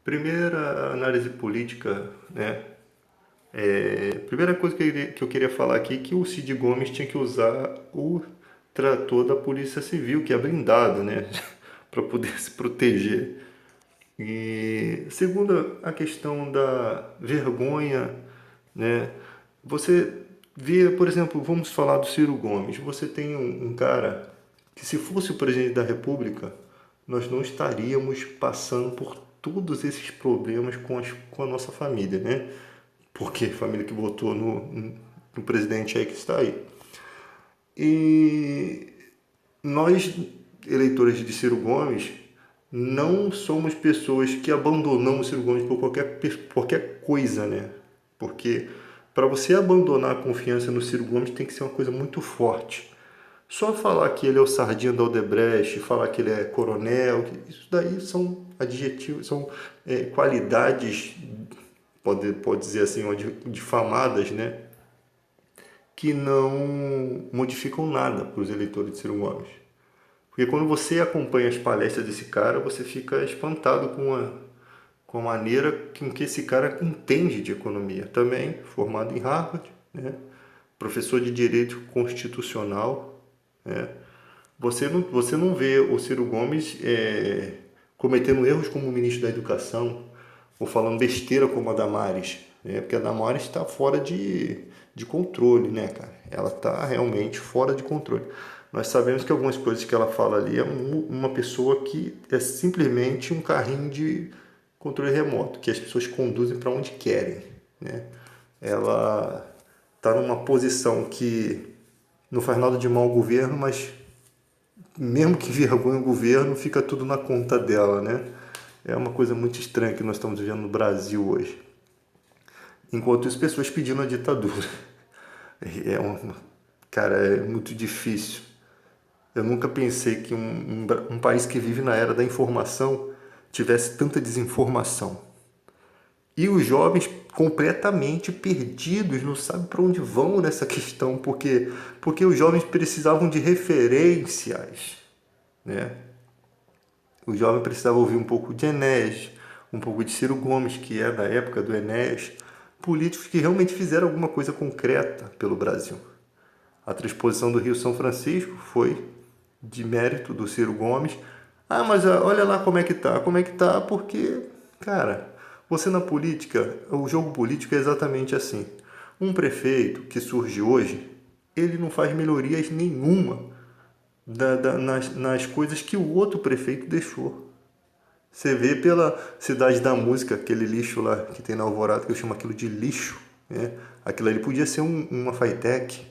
Primeira análise política, né? Primeira coisa que eu queria falar aqui é que o Cid Gomes tinha que usar o trator da Polícia Civil, que é blindado, né? Para poder se proteger. E segunda, a questão da vergonha, né? Você vê, por exemplo, vamos falar do Ciro Gomes. Você tem um cara que, se fosse o presidente da República, nós não estaríamos passando por todos esses problemas com a nossa família, né? Porque família que votou no presidente aí que está aí. E nós, eleitores de Ciro Gomes, não somos pessoas que abandonamos Ciro Gomes por qualquer coisa, né? Porque para você abandonar a confiança no Ciro Gomes tem que ser uma coisa muito forte. Só falar que ele é o sardinha da Odebrecht, falar que ele é coronel, isso daí são adjetivos, são qualidades, pode dizer assim, difamadas, né? Que não modificam nada para os eleitores de Ciro Gomes. Porque quando você acompanha as palestras desse cara, você fica espantado com a maneira com que esse cara entende de economia. Também formado em Harvard, né? Professor de Direito Constitucional, né? Você não vê o Ciro Gomes cometendo erros como ministro da Educação ou falando besteira como a Damares, né? Porque a Damares está fora de controle, né, cara? Ela está realmente fora de controle. Nós sabemos que algumas coisas que ela fala ali é uma pessoa que é simplesmente um carrinho de controle remoto, que as pessoas conduzem para onde querem, né? Ela está numa posição que não faz nada de mal ao governo, mas mesmo que vergonhe o governo, fica tudo na conta dela, né? É uma coisa muito estranha que nós estamos vivendo no Brasil hoje. Enquanto isso, pessoas pedindo a ditadura. Cara, é muito difícil. Eu nunca pensei que um país que vive na era da informação tivesse tanta desinformação. E os jovens completamente perdidos, não sabem para onde vão nessa questão, porque os jovens precisavam de referências, né? O jovem precisava ouvir um pouco de Enéas, um pouco de Ciro Gomes, que é da época do Enéas, políticos que realmente fizeram alguma coisa concreta pelo Brasil. A transposição do Rio São Francisco foi de mérito do Ciro Gomes. Ah, mas olha lá como é que tá. Como é que tá? Porque, cara, você na política, o jogo político é exatamente assim. Um prefeito que surge hoje, ele não faz melhorias nenhuma nas coisas que o outro prefeito deixou. Você vê pela Cidade da Música, aquele lixo lá que tem na Alvorada, que eu chamo aquilo de lixo, né? Aquilo ali podia ser uma Fitec.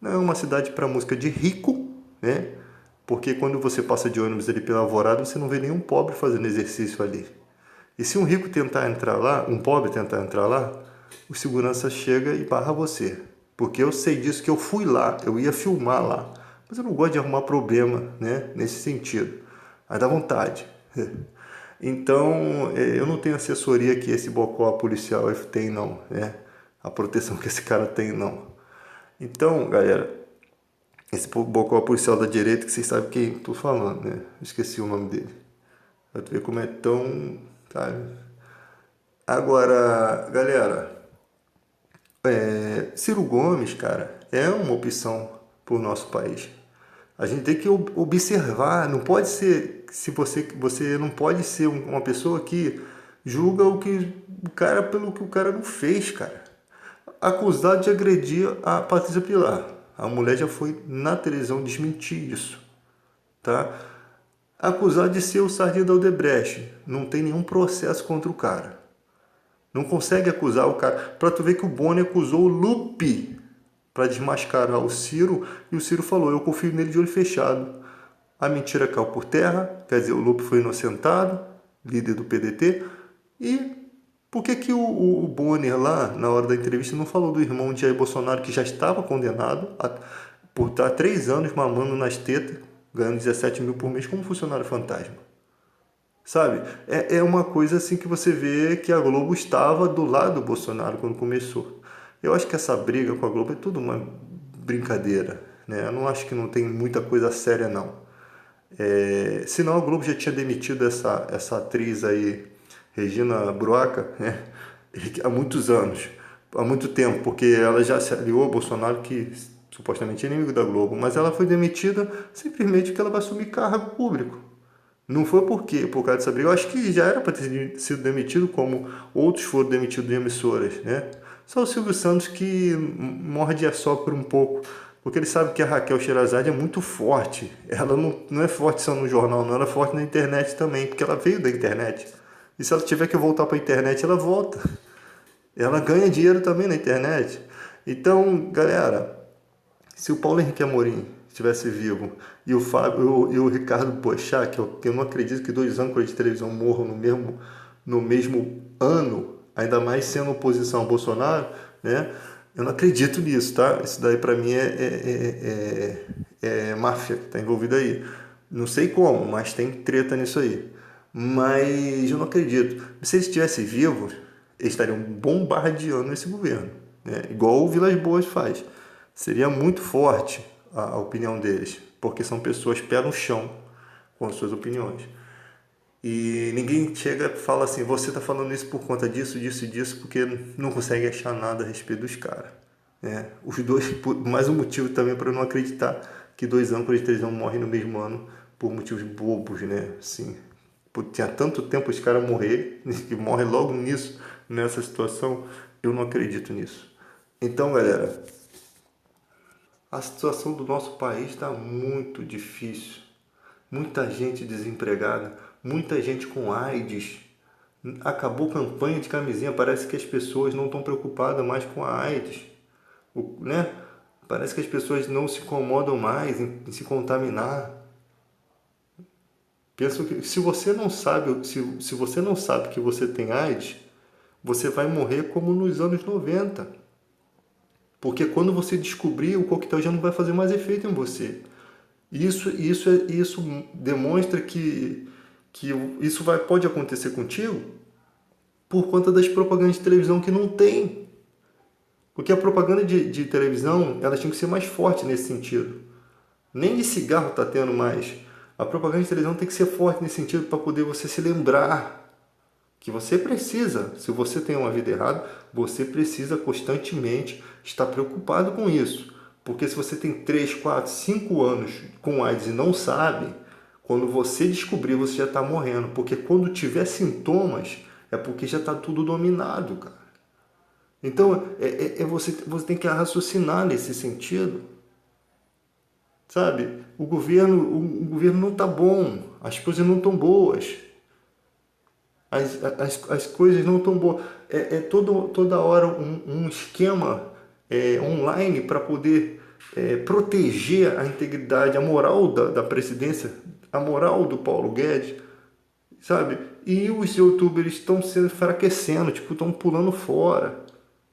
Não é uma cidade para música de rico, né? Porque quando você passa de ônibus ali pela Alvorada, você não vê nenhum pobre fazendo exercício ali. E se um rico tentar entrar lá, um pobre tentar entrar lá, o segurança chega e barra você. Porque eu sei disso, que eu fui lá, eu ia filmar lá. Mas eu não gosto de arrumar problema, né? Nesse sentido. Mas dá vontade. Então, eu não tenho assessoria que esse bocó policial tem, não, né? A proteção que esse cara tem, não. Então, galera, esse bocó policial da direita, que vocês sabem quem eu tô falando, né? Esqueci o nome dele. Pra tu ver como é tão... Tá? Agora, galera, Ciro Gomes, cara, é uma opção pro nosso país. A gente tem que observar, não pode ser, se você não pode ser uma pessoa que julga o cara pelo que o cara não fez, cara. Acusado de agredir a Patrícia Pilar. A mulher já foi na televisão desmentir isso, tá? Acusado de ser o sardinha da Odebrecht. Não tem nenhum processo contra o cara. Não consegue acusar o cara. Pra tu ver que o Boni acusou o Lupe para desmascarar o Ciro, e o Ciro falou, eu confio nele de olho fechado. A mentira caiu por terra, quer dizer, o Lupe foi inocentado, líder do PDT, e por que o Bonner lá, na hora da entrevista, não falou do irmão de Jair Bolsonaro, que já estava condenado por estar 3 anos mamando nas tetas, ganhando 17 mil por mês como funcionário fantasma? Sabe? É uma coisa assim que você vê que a Globo estava do lado do Bolsonaro quando começou. Eu acho que essa briga com a Globo é tudo uma brincadeira, né? Eu não acho que não tem muita coisa séria, não. Senão a Globo já tinha demitido essa atriz aí, Regina Broca, né? Há muitos anos, há muito tempo, porque ela já se aliou ao Bolsonaro, que supostamente é inimigo da Globo, mas ela foi demitida simplesmente porque ela vai assumir cargo público. Não foi por causa dessa briga. Eu acho que já era para ter sido demitido, como outros foram demitidos de emissoras, né? Só o Silvio Santos que morde a sopra um pouco, porque ele sabe que a Raquel Sherazade é muito forte. Ela não é forte só no jornal, não, ela é forte na internet também, porque ela veio da internet. E se ela tiver que voltar para a internet, ela volta. Ela ganha dinheiro também na internet. Então, galera, se o Paulo Henrique Amorim estivesse vivo e o Fábio e o Ricardo Boechat, que eu não acredito que dois âncoras de televisão morram no mesmo ano, ainda mais sendo oposição ao Bolsonaro, né? Eu não acredito nisso, tá? Isso daí para mim é máfia que está envolvida aí. Não sei como, mas tem treta nisso aí. Mas eu não acredito. Se eles estivessem vivos, eles estariam bombardeando esse governo, né? Igual o Vilas Boas faz. Seria muito forte a opinião deles, porque são pessoas pé no chão com as suas opiniões. E ninguém chega e fala assim, você está falando isso por conta disso, disso e disso, porque não consegue achar nada a respeito dos caras. Né? Os dois, mais um motivo também para eu não acreditar que dois âncoras de televisão morrem no mesmo ano por motivos bobos, né? Assim, tinha tanto tempo os caras morrer, que morrem logo nisso, nessa situação, eu não acredito nisso. Então, galera, a situação do nosso país está muito difícil. Muita gente desempregada, muita gente com AIDS. Acabou a campanha de camisinha, parece que as pessoas não estão preocupadas mais com a AIDS, né? Parece que as pessoas não se incomodam mais em se contaminar. Penso que se você não sabe, se você não sabe que você tem AIDS, você vai morrer como nos anos 90. Porque quando você descobrir, o coquetel já não vai fazer mais efeito em você. Isso demonstra que isso pode acontecer contigo por conta das propagandas de televisão que não tem. Porque a propaganda de televisão, ela tinha que ser mais forte nesse sentido. Nem de cigarro está tendo mais. A propaganda de televisão tem que ser forte nesse sentido para poder você se lembrar que você precisa, se você tem uma vida errada, você precisa constantemente estar preocupado com isso. Porque se você tem 3, 4, 5 anos com AIDS e não sabe, quando você descobrir, você já está morrendo. Porque quando tiver sintomas, é porque já está tudo dominado, cara. Então, você tem que raciocinar nesse sentido. Sabe? O governo não está bom, as coisas não estão boas. As coisas não estão boas. Toda hora um esquema online para poder proteger a integridade, a moral da presidência, a moral do Paulo Guedes, sabe? E os youtubers estão se enfraquecendo, tipo, estão pulando fora.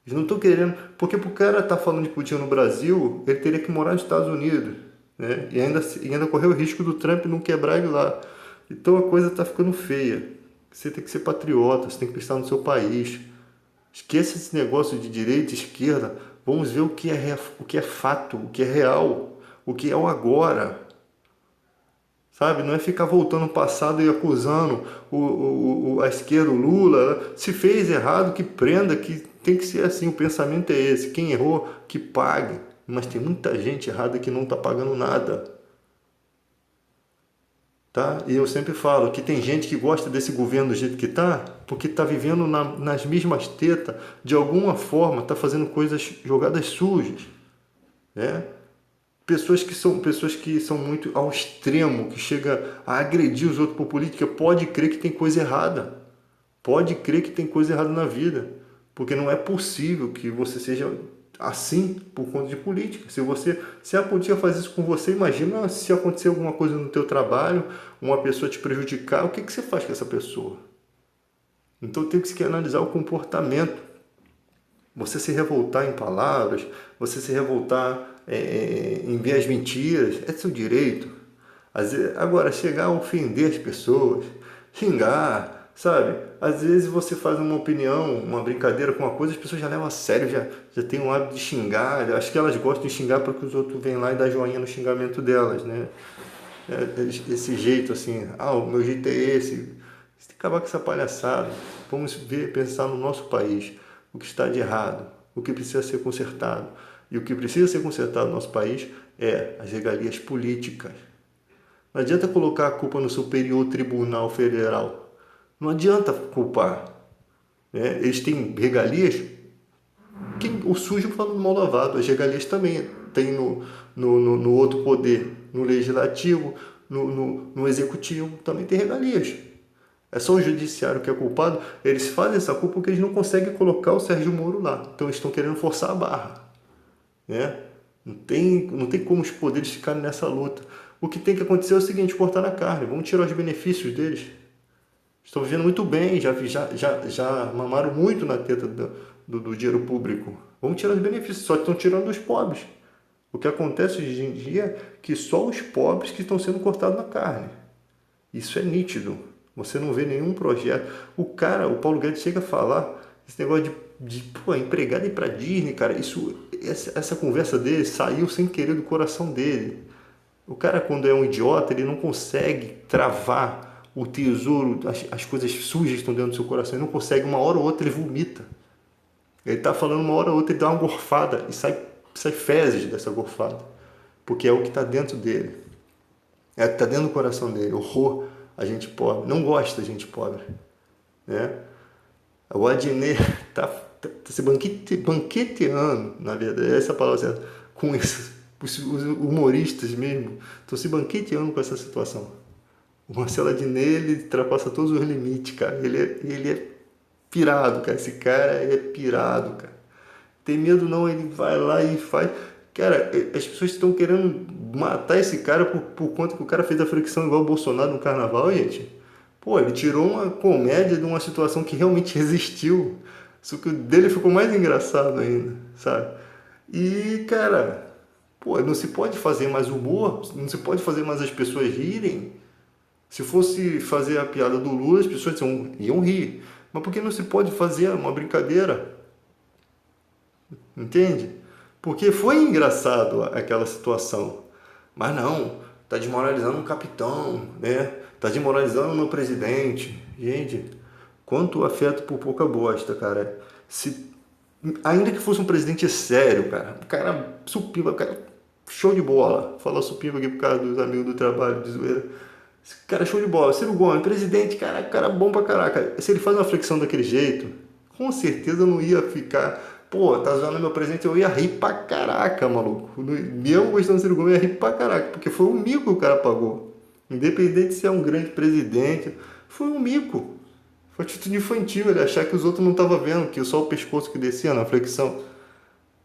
Eles não estão querendo. Porque para o cara estar falando de Putin no Brasil, ele teria que morar nos Estados Unidos, né? E ainda correr o risco do Trump não quebrar ele lá. Então a coisa está ficando feia. Você tem que ser patriota, você tem que pensar no seu país. Esqueça esse negócio de direita e esquerda. Vamos ver o que é fato, o que é real, o que é o agora. Sabe? Não é ficar voltando ao passado e acusando a esquerda, o Lula. Se fez errado, que prenda, que tem que ser assim. O pensamento é esse. Quem errou, que pague. Mas tem muita gente errada que não está pagando nada. Tá? E eu sempre falo que tem gente que gosta desse governo do jeito que está, porque está vivendo nas mesmas tetas, de alguma forma está fazendo jogadas sujas, né? Pessoas que são muito ao extremo, que chega a agredir os outros por política, pode crer que tem coisa errada. Pode crer que tem coisa errada na vida, porque não é possível que você seja assim por conta de política. Se a política faz isso com você, imagina se acontecer alguma coisa no teu trabalho, uma pessoa te prejudicar, o que você faz com essa pessoa? Então tem que analisar o comportamento. Você se revoltar em palavras, você se revoltar em ver as mentiras, é seu direito. Agora, chegar a ofender as pessoas, xingar, sabe? Às vezes você faz uma opinião, uma brincadeira com uma coisa, as pessoas já levam a sério, já tem um hábito de xingar. Acho que elas gostam de xingar porque os outros vêm lá e dão joinha no xingamento delas, né? Esse jeito assim, o meu jeito é esse. Você tem que acabar com essa palhaçada. Vamos ver, pensar no nosso país, o que está de errado, o que precisa ser consertado. E o que precisa ser consertado no nosso país é as regalias políticas. Não adianta colocar a culpa no Superior Tribunal Federal. Não adianta culpar. Né? Eles têm regalias, o sujo falando mal lavado. As regalias também tem no outro poder, no legislativo, no executivo, também tem regalias. É só o judiciário que é culpado. Eles fazem essa culpa porque eles não conseguem colocar o Sérgio Moro lá. Então eles estão querendo forçar a barra. Né? Não tem como os poderes ficarem nessa luta. O que tem que acontecer é o seguinte: cortar na carne. Vamos tirar os benefícios deles. Estão vivendo muito bem, já mamaram muito na teta do dinheiro público. Vamos tirar os benefícios, só que estão tirando dos pobres. O que acontece hoje em dia é que só os pobres que estão sendo cortados na carne. Isso é nítido. Você não vê nenhum projeto. O Paulo Guedes chega a falar esse negócio de empregado ir para Disney, cara. Essa conversa dele saiu sem querer do coração dele. O cara, quando é um idiota, ele não consegue travar o tesouro, as coisas sujas que estão dentro do seu coração. Ele não consegue, uma hora ou outra ele vomita. Ele tá falando, uma hora ou outra ele dá uma gorfada e sai fezes dessa gorfada. Porque é o que está dentro dele. É o que está dentro do coração dele. Horror a gente pobre. Não gosta da gente pobre. Né? O Adnet tá se banqueteando, na verdade, essa palavra certa, com isso. Os humoristas mesmo estão se banqueteando com essa situação. O Marcelo Adnet, ele ultrapassa todos os limites, cara. Ele é pirado, cara. Esse cara é pirado, cara. Tem medo não, ele vai lá e faz. Cara, as pessoas estão querendo matar esse cara por conta que o cara fez a fricção igual o Bolsonaro no carnaval, gente. Pô, ele tirou uma comédia de uma situação que realmente existiu. Só que o dele ficou mais engraçado ainda, sabe? E, cara, pô, não se pode fazer mais humor, não se pode fazer mais as pessoas rirem. Se fosse fazer a piada do Lula, as pessoas iam rir. Mas por que não se pode fazer uma brincadeira? Entende? Porque foi engraçado aquela situação. Mas não, tá desmoralizando um capitão, né? Tá desmoralizando o meu presidente. Gente, quanto afeto por pouca bosta, cara. Ainda que fosse um presidente sério, cara, o cara supimpa, o cara show de bola. Fala supimpa aqui por causa dos amigos do trabalho, de zoeira. Esse cara show de bola. Ciro Gomes, presidente, cara bom pra caraca. Se ele faz uma flexão daquele jeito, com certeza eu não ia ficar... Pô, tá zoando meu presidente, eu ia rir pra caraca, maluco. Mesmo gostando do Ciro Gomes, eu ia rir pra caraca, porque foi um mico que o cara pagou. Independente se é um grande presidente, foi um mico. Foi atitude infantil, ele achar que os outros não estavam vendo, que só o pescoço que descia na flexão.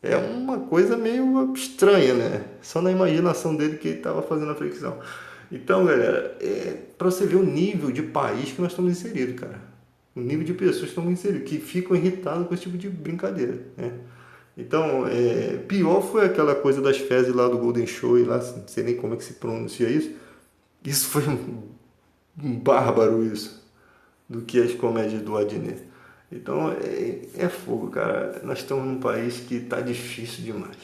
É uma coisa meio estranha, né? Só na imaginação dele que ele estava fazendo a flexão. Então, galera, para você ver o nível de país que nós estamos inseridos, cara. O nível de pessoas que estão inseridas, que ficam irritadas com esse tipo de brincadeira, né? Então, pior foi aquela coisa das fezes lá do Golden Show, e lá, não sei nem como é que se pronuncia isso. Isso foi um bárbaro, isso, do que as comédias do Adnet. Então, é fogo, cara. Nós estamos num país que tá difícil demais.